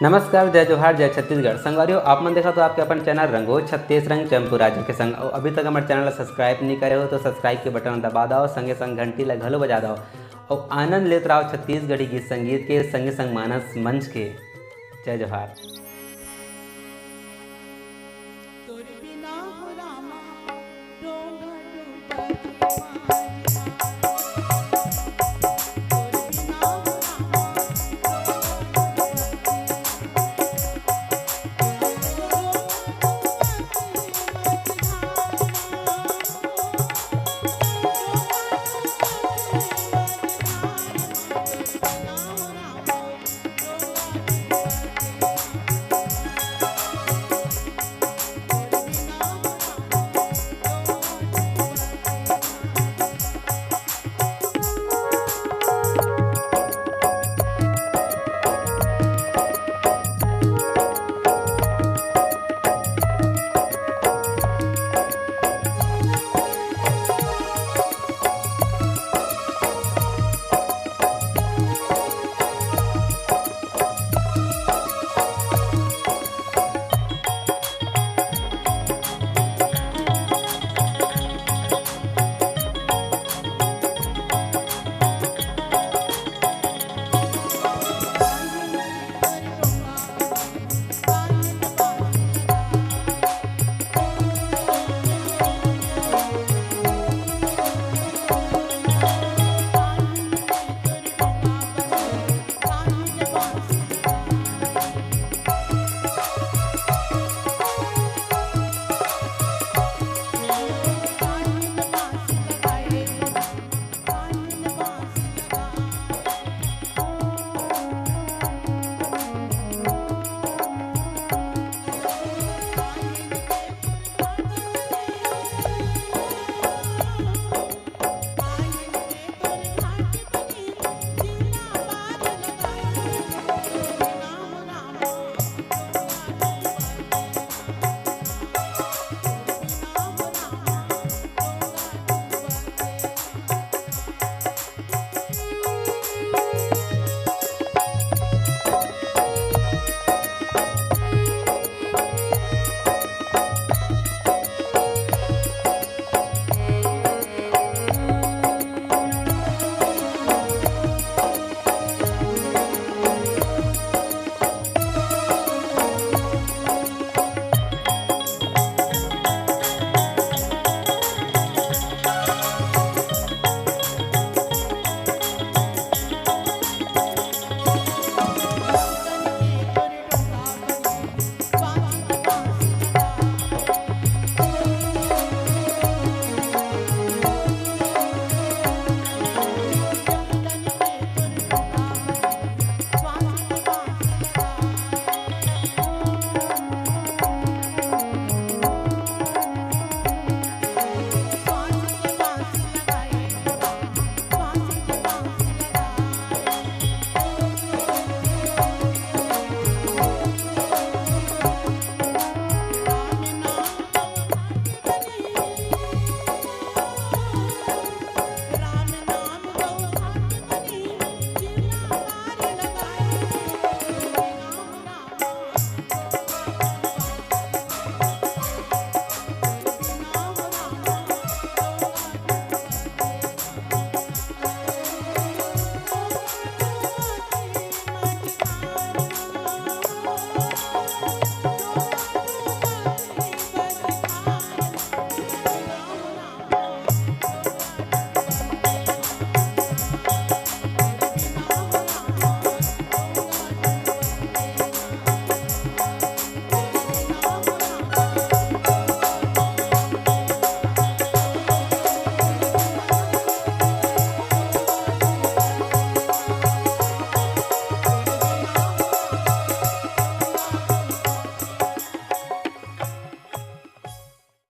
नमस्कार, जय जोहार, जय छत्तीसगढ़। संगवारियों, आप मन देखा तो आपके अपन चैनल रंगो छत्तीस रंग चंपू राज्य के संग अभी तक हमारे चैनल सब्सक्राइब नहीं करे हो तो सब्सक्राइब के बटन दबा दो, संगे संग घंटी ला घलो बजा दो और आनंद लेते रहो छत्तीसगढ़ी गीत संगीत के संगे संग मानस मंच के। जय जोहार।